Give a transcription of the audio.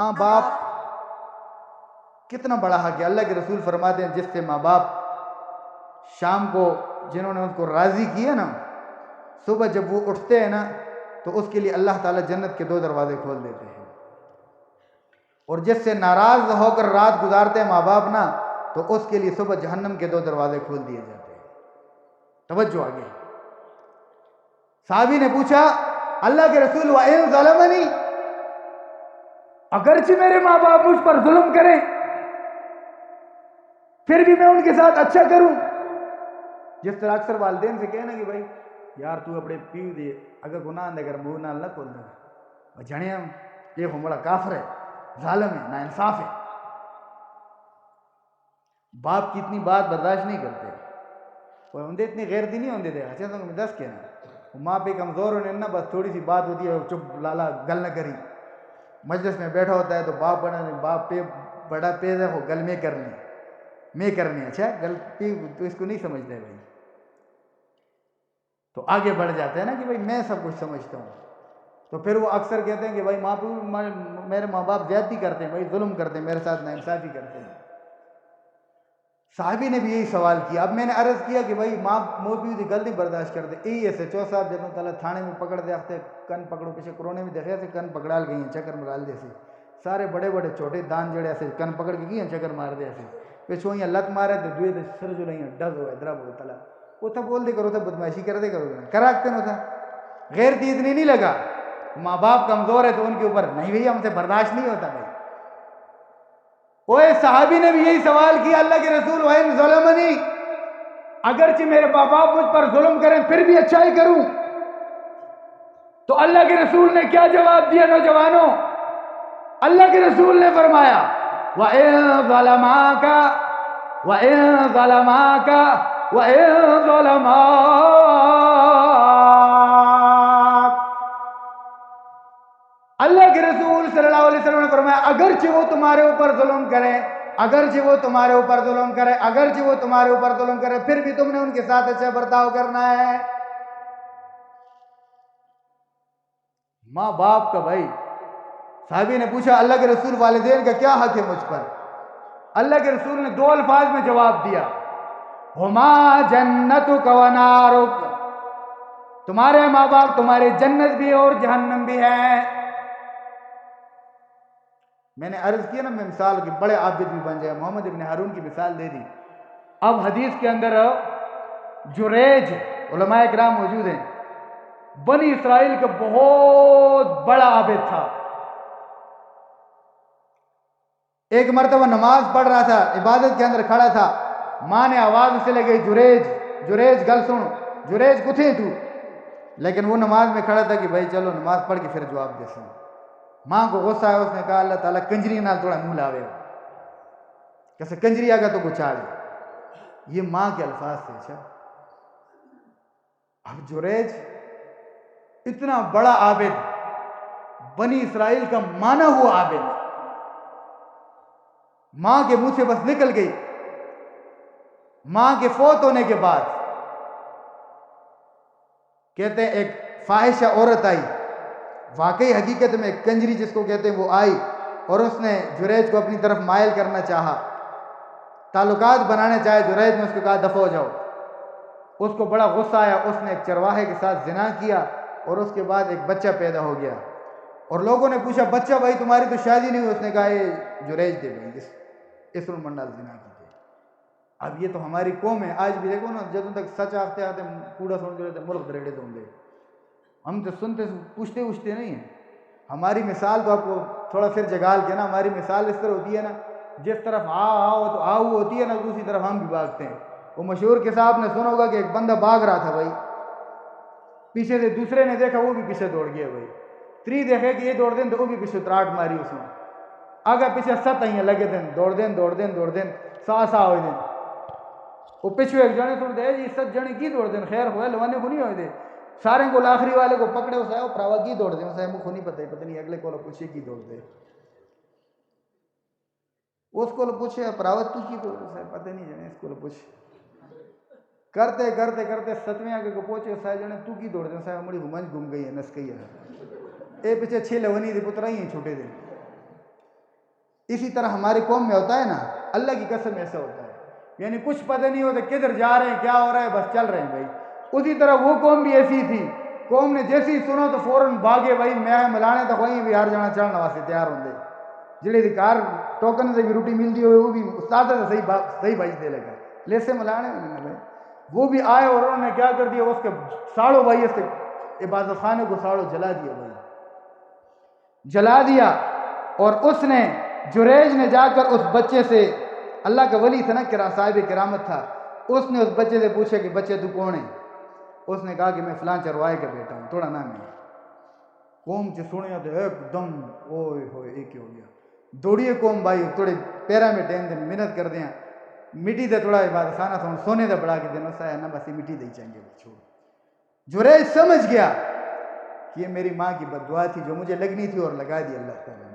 ماں باپ کتنا بڑا حق ہے. اللہ کے رسول فرماتے ہیں جس سے ماں باپ شام کو جنہوں نے ان کو راضی کیا نا، صبح جب وہ اٹھتے ہیں نا تو اس کے لیے اللہ تعالیٰ جنت کے 2 دروازے کھول دیتے ہیں. اور جس سے ناراض ہو کر رات گزارتے ہیں ماں باپ نا، تو اس کے لیے صبح جہنم کے 2 دروازے کھول دیے جاتے ہیں. توجہ آگے. صحابی نے پوچھا اللہ کے رسول وَإِن ظَلَمَنِي، اگرچہ میرے ماں باپ مجھ پر ظلم کریں پھر بھی میں ان کے ساتھ اچھا کروں. جس طرح اکثر والدین سے کہنا کہ بھائی یار تو اپنے پیو دے اگر گناہ دے کر منہ نال نہ کھول دے جھڑیاں یہ بڑا کافر ہے، ظالم ہے، ناانصاف ہے. باپ کی اتنی بات برداشت نہیں کرتے اور اندے اتنی غیرتی نہیں ہوندے دے. اچھا تو میں دس کہنا ماں پہ کمزور ہونے نا، بس تھوڑی سی بات ہوتی ہے چپ لالا گل نہ کری. مجلس میں بیٹھا ہوتا ہے تو باپ پہ بڑا پیز ہے وہ گل میں کرنی. اچھا غلطی تو اس کو نہیں سمجھتے بھائی، تو آگے بڑھ جاتے ہیں نا کہ بھائی میں سب کچھ سمجھتا ہوں. تو پھر وہ اکثر کہتے ہیں کہ بھائی میرے ماں باپ زیادتی کرتے ہیں، بھائی ظلم کرتے ہیں میرے ساتھ، ناانصافی کرتے ہیں. صحابی نے بھی یہی سوال کیا. اب میں نے عرض کیا کہ بھائی ماں پیو کی غلطی برداشت کرتے یہی ایسے چو صاحب جب تعالیٰ تھانے میں پکڑ دے آختے کن پکڑو پیچھے کرونے میں دیکھے ایسے کن پکڑال گئی ہیں چکر مگال جیسے سارے بڑے بڑے چھوٹے دان جڑے ایسے کن پکڑ کے گئی ہیں چکر مار دے ایسے پیچھو یہ لت مارے تو دوئے تو سر جو نہیں ڈز ہوئے درب ہوئے تعالیٰ وہ تھا بول دے کرو تھا بدماشی کر دے کرو کراکتے نہ تھا. غیر دی اتنی نہیں لگا. ماں باپ کمزور ہے تو ان کے اوپر نہیں بھئی ہم سے برداشت نہیں ہوتا بھائی. وہ صحابی نے بھی یہی سوال کیا اللہ کے رسول وَإِن ظَلَمَنِي، اگرچہ میرے باپ مجھ پر ظلم کریں پھر بھی اچھائی کروں. تو اللہ کے رسول نے کیا جواب دیا نوجوانوں؟ اللہ کے رسول نے فرمایا وَإِن ظَلَمَاكَ وَإِن ظَلَمَاكَ وَإِن ظَلَمَاكَ. اللہ کے رسول صلی اللہ علیہ وسلم نے فرمایا اگرچہ وہ تمہارے اوپر ظلم کریں، اگرچہ وہ تمہارے اوپر ظلم کرے، اگرچہ وہ تمہارے اوپر ظلم کرے پھر بھی تم نے ان کے ساتھ اچھا برتاؤ کرنا ہے. ماں باپ کا بھائی. صحابی نے پوچھا اللہ کے رسول والدین کا کیا حق ہے مجھ پر؟ اللہ کے رسول نے 2 الفاظ میں جواب دیا ہما جنتک و نارک، تمہارے ماں باپ تمہاری جنت بھی اور جہنم بھی ہے. میں نے عرض کیا نا میں مثال کی بڑے عابد بھی بن جائے. محمد ابن ہارون کی مثال دے دی. اب حدیث کے اندر جریج علماء کرام موجود ہیں، بنی اسرائیل کا بہت بڑا عابد تھا. ایک مرتبہ نماز پڑھ رہا تھا، عبادت کے اندر کھڑا تھا، ماں نے آواز سے لے گئی جریج گل سن، جریج کتھے تو؟ لیکن وہ نماز میں کھڑا تھا کہ بھائی چلو نماز پڑھ کے پھر جواب دے سن. ماں کو غصہ آیا، اس نے کہا اللہ تعالیٰ کنجری نال تھوڑا منہ لاوے کیسے کنجری آگا تو گچاڑے. یہ ماں کے الفاظ تھے. اچھا اب جریج اتنا بڑا عابد، بنی اسرائیل کا مانا ہوا عابد، ماں کے منہ سے بس نکل گئی. ماں کے فوت ہونے کے بعد کہتے ہیں ایک فاحشہ عورت آئی، واقعی حقیقت میں ایک کنجری جس کو کہتے ہیں وہ آئی اور اس نے جریج کو اپنی طرف مائل کرنا چاہا، تعلقات بنانے چاہے. جریج نے اس کو کہا دفع ہو جاؤ. اس کو بڑا غصہ آیا، اس نے ایک چرواہے کے ساتھ زنا کیا اور اس کے بعد ایک بچہ پیدا ہو گیا. اور لوگوں نے پوچھا بچہ بھائی تمہاری تو شادی نہیں ہوئی؟ اس نے کہا یہ جریج دے بھائی اس منڈال زنا کی تھے. اب یہ تو ہماری قوم ہے آج بھی دیکھو نا، جب تک سچ آتے آتے کوڑا سن جو رہتے ملک دریڑے دوں گے. ہم تو سنتے پوچھتے نہیں ہیں. ہماری مثال تو آپ کو تھوڑا پھر جگال کے نا، ہماری مثال اس طرح ہوتی ہے نا جس طرف آؤ تو آؤ ہوتی ہے نا دوسری طرف ہم بھی بھاگتے ہیں. وہ مشہور قصہ آپ نے سنا ہوگا کہ ایک بندہ بھاگ رہا تھا بھائی، پیچھے سے دوسرے نے دیکھا وہ بھی پیچھے دوڑ گیا بھائی. تری دیکھے کہ یہ دوڑ دیں تو وہ بھی پیچھے تراٹ ماری اس نے. آگے پیچھے 7 آئیں لگے دیں دوڑ دیں سا ہوئے دیں. وہ پیچھے ایک جنے سن دے جی 7 جنے کی دوڑ دیں خیر ہوئے لوانے کو نہیں ہوئے دے. سارے کو آخری والے کو پکڑے اسے پراوا کی دوڑ دیں اسے مجھ کو نہیں پتہ نہیں اگلے کو پوچھے کی دوڑ دے. اس کو پوچھے پراوت کی دوڑ اسے پتہ نہیں جانے اس کو پوچھ کرتے 7ویں آگے کو پہنچے سارے جنے تو کی دوڑ دیں اسے مڑی گھومنج گھوم گئی ہے نس گئی ہے. اے پیچھے 6 لونی دے پترا ہی چھوٹے دے. اسی طرح ہماری قوم میں ہوتا ہے نا، اللہ کی قسم ایسا ہوتا ہے، یعنی کچھ پتہ نہیں ہوتا کدھر جا رہے ہیں، کیا ہو رہا ہے، بس چل رہے ہیں بھائی۔ اسی طرح وہ قوم بھی ایسی تھی، قوم نے جیسے ہی سنا تو فوراً بھاگے بھائی، میں ملانے تو وہیں بھی ہر جانا چڑھنے واسطے تیار ہوں دے، جڑے دی کار ٹوکن سے بھی روٹی ملتی ہوئے وہ بھی استاد سے صحیح بھائی دے لگا لیسے ملانے میں، وہ بھی آئے اور انہوں نے کیا کر دیا، اس کے ساڑوں بھائی اس کے عبادت خانے کو ساڑوں جلا دیا بھائی، جلا دیا۔ اور اس نے جریج نے جا کر اس بچے سے، اللہ کا ولی تھا نا، صاحب کرامت تھا، اس نے اس بچے سے پوچھا کہ بچے تو کون ہے؟ اس نے کہا کہ میں فلاں چروائے کا بیٹا ہوں، تھوڑا نام ہے۔ قوم چ سنیا تو ایک دم اوئے ہوئے ایک ہو گیا، دوڑیے قوم بھائی، تھوڑے پیرا میں ٹین دن محنت کر دیا، مٹی دے تھوڑا عبادت خانہ تھا سونے دے بڑھا کے دینا سا ہے نا، بس مٹی دے چاہیں چھوڑ۔ جریج سمجھ گیا کہ یہ میری ماں کی بد دعا تھی جو مجھے لگنی تھی اور لگا دی اللہ تعالیٰ۔